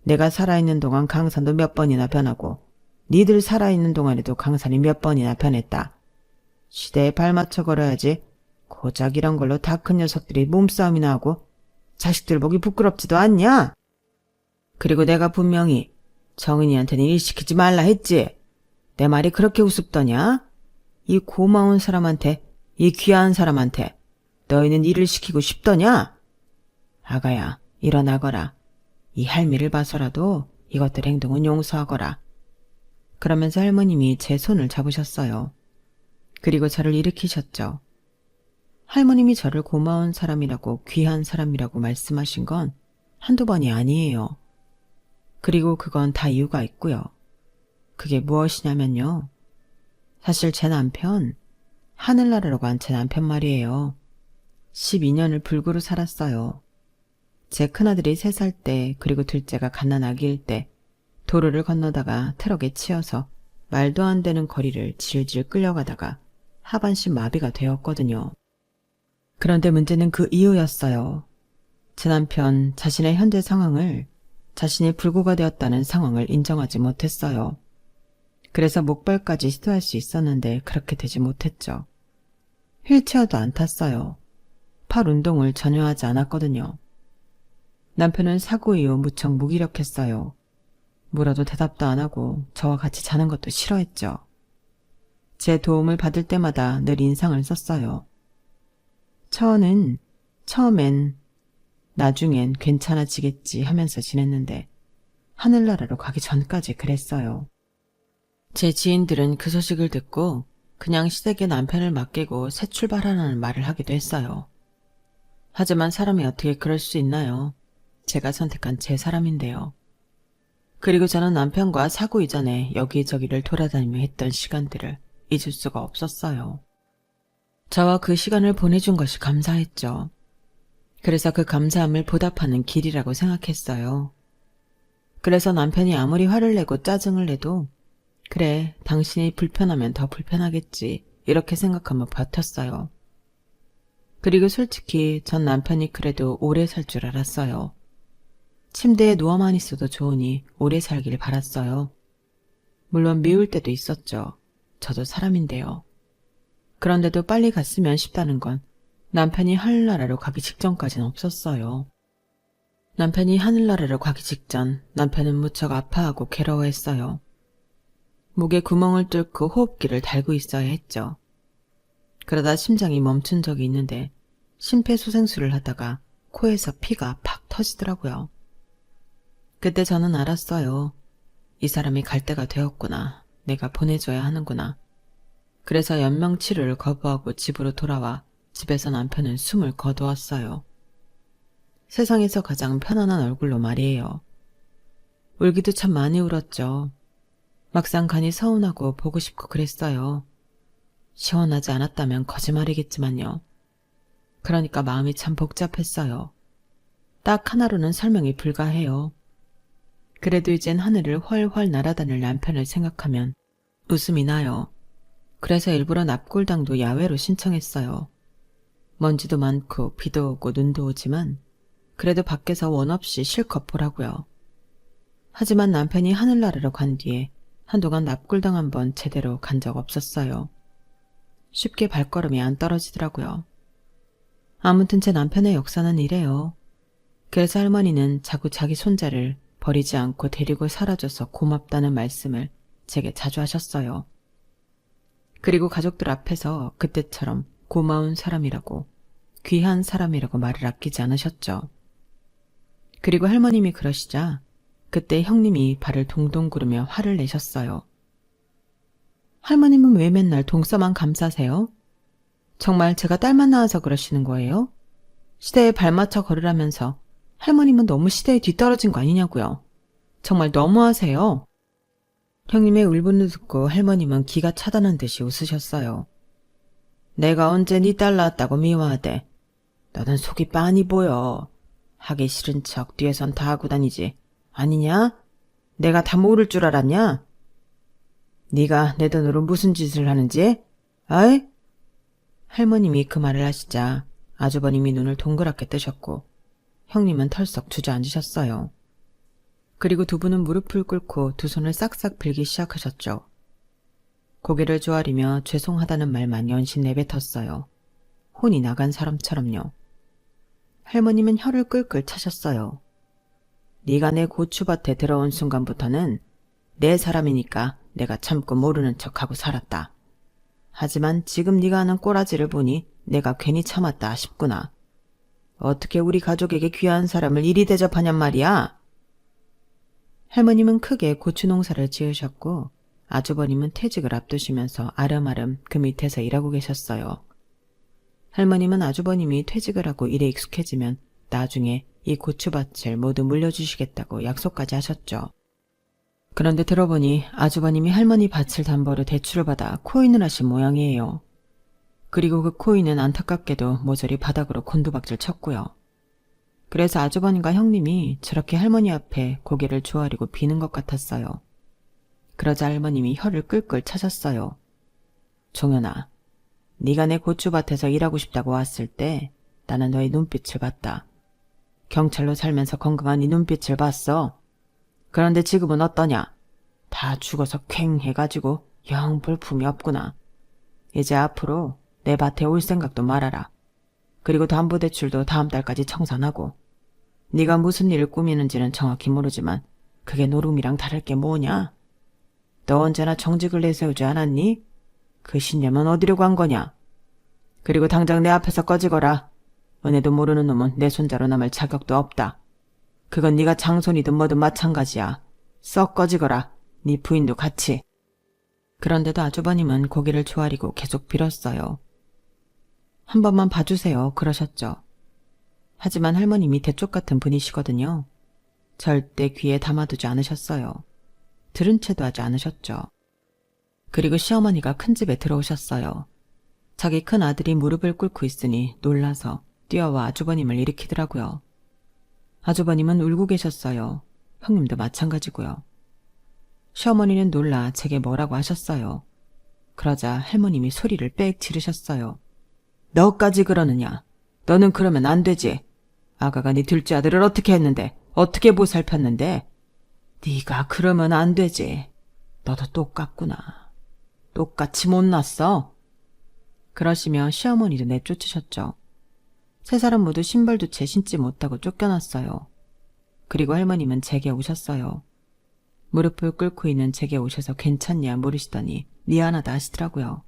내가 살아있는 동안 강산도 몇 번이나 변하고 니들 살아있는 동안에도 강산이 몇 번이나 변했다. 시대에 발맞춰 걸어야지. 고작 이런 걸로 다 큰 녀석들이 몸싸움이나 하고 자식들 보기 부끄럽지도 않냐? 그리고 내가 분명히 정은이한테는 일 시키지 말라 했지. 내 말이 그렇게 우습더냐? 이 고마운 사람한테, 이 귀한 사람한테 너희는 일을 시키고 싶더냐? 아가야, 일어나거라. 이 할미를 봐서라도 이것들 행동은 용서하거라. 그러면서 할머님이 제 손을 잡으셨어요. 그리고 저를 일으키셨죠. 할머님이 저를 고마운 사람이라고 귀한 사람이라고 말씀하신 건 한두 번이 아니에요. 그리고 그건 다 이유가 있고요. 그게 무엇이냐면요. 사실 제 남편, 하늘나라로 간 제 남편 말이에요. 12년을 불구로 살았어요. 제 큰아들이 3살 때 그리고 둘째가 갓난아기일 때 도로를 건너다가 트럭에 치여서 말도 안 되는 거리를 질질 끌려가다가 하반신 마비가 되었거든요. 그런데 문제는 그 이유였어요. 제 남편 자신의 현재 상황을 자신이 불구가 되었다는 상황을 인정하지 못했어요. 그래서 목발까지 시도할 수 있었는데 그렇게 되지 못했죠. 휠체어도 안 탔어요. 팔 운동을 전혀 하지 않았거든요. 남편은 사고 이후 무척 무기력했어요. 물어도 대답도 안 하고 저와 같이 자는 것도 싫어했죠. 제 도움을 받을 때마다 늘 인상을 썼어요. 처음엔 나중엔 괜찮아지겠지 하면서 지냈는데 하늘나라로 가기 전까지 그랬어요. 제 지인들은 그 소식을 듣고 그냥 시댁에 남편을 맡기고 새 출발하라는 말을 하기도 했어요. 하지만 사람이 어떻게 그럴 수 있나요? 제가 선택한 제 사람인데요. 그리고 저는 남편과 사고 이전에 여기저기를 돌아다니며 했던 시간들을 잊을 수가 없었어요. 저와 그 시간을 보내준 것이 감사했죠. 그래서 그 감사함을 보답하는 길이라고 생각했어요. 그래서 남편이 아무리 화를 내고 짜증을 내도 그래, 당신이 불편하면 더 불편하겠지. 이렇게 생각하며 버텼어요. 그리고 솔직히 전 남편이 그래도 오래 살 줄 알았어요. 침대에 누워만 있어도 좋으니 오래 살길 바랐어요. 물론 미울 때도 있었죠. 저도 사람인데요. 그런데도 빨리 갔으면 싶다는 건 남편이 하늘나라로 가기 직전까지는 없었어요. 남편이 하늘나라로 가기 직전 남편은 무척 아파하고 괴로워했어요. 목에 구멍을 뚫고 호흡기를 달고 있어야 했죠. 그러다 심장이 멈춘 적이 있는데 심폐소생술을 하다가 코에서 피가 팍 터지더라고요. 그때 저는 알았어요. 이 사람이 갈 때가 되었구나. 내가 보내줘야 하는구나. 그래서 연명치료를 거부하고 집으로 돌아와 집에서 남편은 숨을 거두었어요. 세상에서 가장 편안한 얼굴로 말이에요. 울기도 참 많이 울었죠. 막상 간이 서운하고 보고 싶고 그랬어요. 시원하지 않았다면 거짓말이겠지만요. 그러니까 마음이 참 복잡했어요. 딱 하나로는 설명이 불가해요. 그래도 이젠 하늘을 훨훨 날아다닐 남편을 생각하면 웃음이 나요. 그래서 일부러 납골당도 야외로 신청했어요. 먼지도 많고 비도 오고 눈도 오지만 그래도 밖에서 원 없이 실컷 보라고요. 하지만 남편이 하늘나라로 간 뒤에 한동안 납골당 한번 제대로 간 적 없었어요. 쉽게 발걸음이 안 떨어지더라고요. 아무튼 제 남편의 역사는 이래요. 그래서 할머니는 자꾸 자기 손자를 버리지 않고 데리고 살아줘서 고맙다는 말씀을 제게 자주 하셨어요. 그리고 가족들 앞에서 그때처럼 고마운 사람이라고, 귀한 사람이라고 말을 아끼지 않으셨죠. 그리고 할머님이 그러시자 그때 형님이 발을 동동 구르며 화를 내셨어요. 할머님은 왜 맨날 동서만 감싸세요? 정말 제가 딸만 낳아서 그러시는 거예요? 시대에 발맞춰 걸으라면서 할머님은 너무 시대에 뒤떨어진 거 아니냐고요. 정말 너무하세요. 형님의 울분을 듣고 할머님은 기가 차다는 듯이 웃으셨어요. 내가 언제 네 딸 낳았다고 미워하대. 너는 속이 빤히 보여. 하기 싫은 척 뒤에선 다 하고 다니지. 아니냐? 내가 다 모를 줄 알았냐? 네가 내 돈으로 무슨 짓을 하는지? 아이? 할머님이 그 말을 하시자 아주버님이 눈을 동그랗게 뜨셨고 형님은 털썩 주저앉으셨어요. 그리고 두 분은 무릎을 꿇고 두 손을 싹싹 빌기 시작하셨죠. 고개를 조아리며 죄송하다는 말만 연신 내뱉었어요. 혼이 나간 사람처럼요. 할머님은 혀를 끌끌 차셨어요. 네가 내 고추밭에 들어온 순간부터는 내 사람이니까 내가 참고 모르는 척하고 살았다. 하지만 지금 네가 하는 꼬라지를 보니 내가 괜히 참았다 싶구나. 어떻게 우리 가족에게 귀한 사람을 이리 대접하냔 말이야. 할머님은 크게 고추 농사를 지으셨고 아주버님은 퇴직을 앞두시면서 아름아름 그 밑에서 일하고 계셨어요. 할머님은 아주버님이 퇴직을 하고 일에 익숙해지면 나중에 이 고추밭을 모두 물려주시겠다고 약속까지 하셨죠. 그런데 들어보니 아주버님이 할머니 밭을 담보로 대출을 받아 코인을 하신 모양이에요. 그리고 그 코인은 안타깝게도 모조리 바닥으로 곤두박질 쳤고요. 그래서 아주버님과 형님이 저렇게 할머니 앞에 고개를 조아리고 비는 것 같았어요. 그러자 할머님이 혀를 끌끌 차셨어요. 종현아, 네가 내 고추밭에서 일하고 싶다고 왔을 때 나는 너의 눈빛을 봤다. 경찰로 살면서 건강한 네 눈빛을 봤어. 그런데 지금은 어떠냐? 다 죽어서 퀭 해가지고 영 볼품이 없구나. 이제 앞으로 내 밭에 올 생각도 말아라. 그리고 담보대출도 다음 달까지 청산하고. 네가 무슨 일을 꾸미는지는 정확히 모르지만 그게 노름이랑 다를 게 뭐냐? 너 언제나 정직을 내세우지 않았니? 그 신념은 어디로 간 거냐? 그리고 당장 내 앞에서 꺼지거라. 은혜도 모르는 놈은 내 손자로 남을 자격도 없다. 그건 네가 장손이든 뭐든 마찬가지야. 썩 꺼지거라. 네 부인도 같이. 그런데도 아주버님은 고개를 조아리고 계속 빌었어요. 한 번만 봐주세요. 그러셨죠. 하지만 할머님이 대쪽 같은 분이시거든요. 절대 귀에 담아두지 않으셨어요. 들은 채도 하지 않으셨죠. 그리고 시어머니가 큰 집에 들어오셨어요. 자기 큰 아들이 무릎을 꿇고 있으니 놀라서 뛰어와 아주버님을 일으키더라고요. 아주버님은 울고 계셨어요. 형님도 마찬가지고요. 시어머니는 놀라 제게 뭐라고 하셨어요. 그러자 할머님이 소리를 빽 지르셨어요. 너까지 그러느냐? 너는 그러면 안 되지. 아가가 네 둘째 아들을 어떻게 했는데, 어떻게 보살폈는데? 네가 그러면 안 되지. 너도 똑같구나. 똑같이 못났어. 그러시며 시어머니도 내쫓으셨죠. 세 사람 모두 신발도 채 신지 못하고 쫓겨났어요. 그리고 할머님은 제게 오셨어요. 무릎을 꿇고 있는 제게 오셔서 괜찮냐 물으시더니 미안하다 하시더라고요.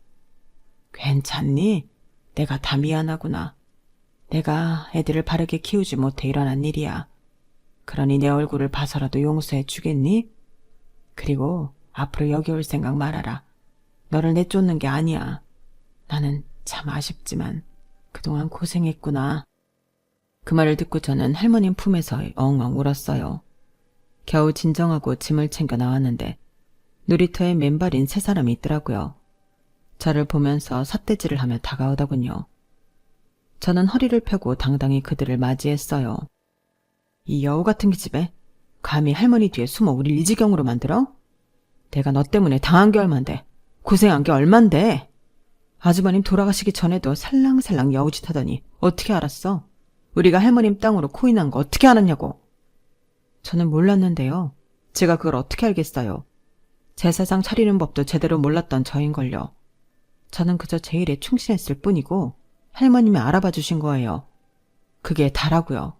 괜찮니? 내가 다 미안하구나. 내가 애들을 바르게 키우지 못해 일어난 일이야. 그러니 내 얼굴을 봐서라도 용서해 주겠니? 그리고 앞으로 여기 올 생각 말아라. 너를 내쫓는 게 아니야. 나는 참 아쉽지만 그동안 고생했구나. 그 말을 듣고 저는 할머님 품에서 엉엉 울었어요. 겨우 진정하고 짐을 챙겨 나왔는데 놀이터에 맨발인 세 사람이 있더라고요. 저를 보면서 삿대질을 하며 다가오더군요. 저는 허리를 펴고 당당히 그들을 맞이했어요. 이 여우 같은 기집애, 감히 할머니 뒤에 숨어 우릴 이 지경으로 만들어? 내가 너 때문에 당한 게 얼만데, 고생한 게 얼만데. 아주버님 돌아가시기 전에도 살랑살랑 여우짓 하더니 어떻게 알았어? 우리가 할머님 땅으로 코인한 거 어떻게 알았냐고. 저는 몰랐는데요. 제가 그걸 어떻게 알겠어요. 제사상 차리는 법도 제대로 몰랐던 저인걸요. 저는 그저 제 일에 충실했을 뿐이고 할머님이 알아봐 주신 거예요. 그게 다라고요.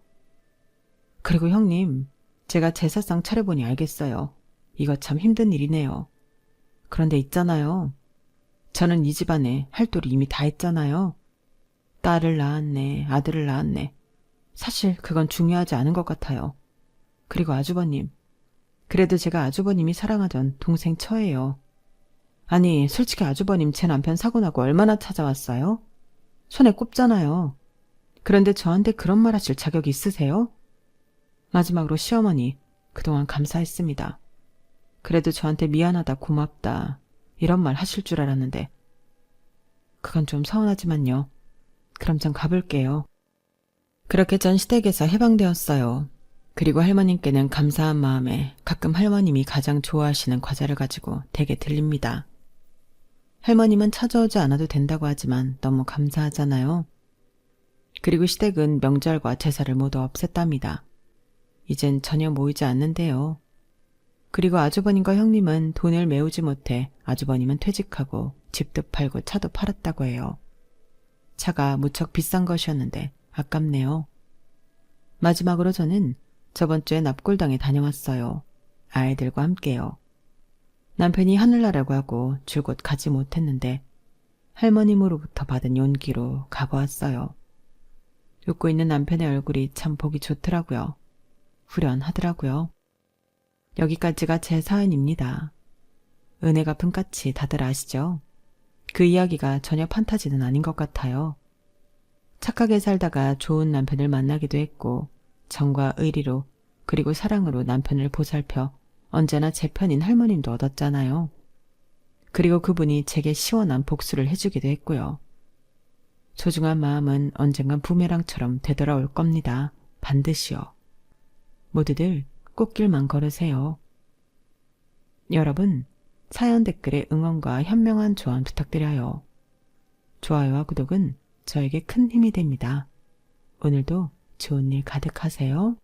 그리고 형님, 제가 제사상 차려보니 알겠어요. 이거 참 힘든 일이네요. 그런데 있잖아요. 저는 이 집안에 할 도리 이미 다 했잖아요. 딸을 낳았네, 아들을 낳았네. 사실 그건 중요하지 않은 것 같아요. 그리고 아주버님, 그래도 제가 아주버님이 사랑하던 동생 처예요. 아니, 솔직히 아주버님 제 남편 사고 나고 얼마나 찾아왔어요? 손에 꼽잖아요. 그런데 저한테 그런 말 하실 자격이 있으세요? 마지막으로 시어머니, 그동안 감사했습니다. 그래도 저한테 미안하다, 고맙다 이런 말 하실 줄 알았는데 그건 좀 서운하지만요. 그럼 전 가볼게요. 그렇게 전 시댁에서 해방되었어요. 그리고 할머님께는 감사한 마음에 가끔 할머님이 가장 좋아하시는 과자를 가지고 댁에 들립니다. 할머님은 찾아오지 않아도 된다고 하지만 너무 감사하잖아요. 그리고 시댁은 명절과 제사를 모두 없앴답니다. 이젠 전혀 모이지 않는데요. 그리고 아주버님과 형님은 돈을 메우지 못해 아주버님은 퇴직하고 집도 팔고 차도 팔았다고 해요. 차가 무척 비싼 것이었는데 아깝네요. 마지막으로 저는 저번 주에 납골당에 다녀왔어요. 아이들과 함께요. 남편이 하늘나라고 하고 줄곧 가지 못했는데 할머님으로부터 받은 용기로 가보았어요. 웃고 있는 남편의 얼굴이 참 보기 좋더라고요. 후련하더라고요. 여기까지가 제 사연입니다. 은혜 갚은 까치 다들 아시죠? 그 이야기가 전혀 판타지는 아닌 것 같아요. 착하게 살다가 좋은 남편을 만나기도 했고 정과 의리로 그리고 사랑으로 남편을 보살펴 언제나 제 편인 할머님도 얻었잖아요. 그리고 그분이 제게 시원한 복수를 해주기도 했고요. 소중한 마음은 언젠간 부메랑처럼 되돌아올 겁니다. 반드시요. 모두들 꽃길만 걸으세요. 여러분, 사연 댓글에 응원과 현명한 조언 부탁드려요. 좋아요와 구독은 저에게 큰 힘이 됩니다. 오늘도 좋은 일 가득하세요.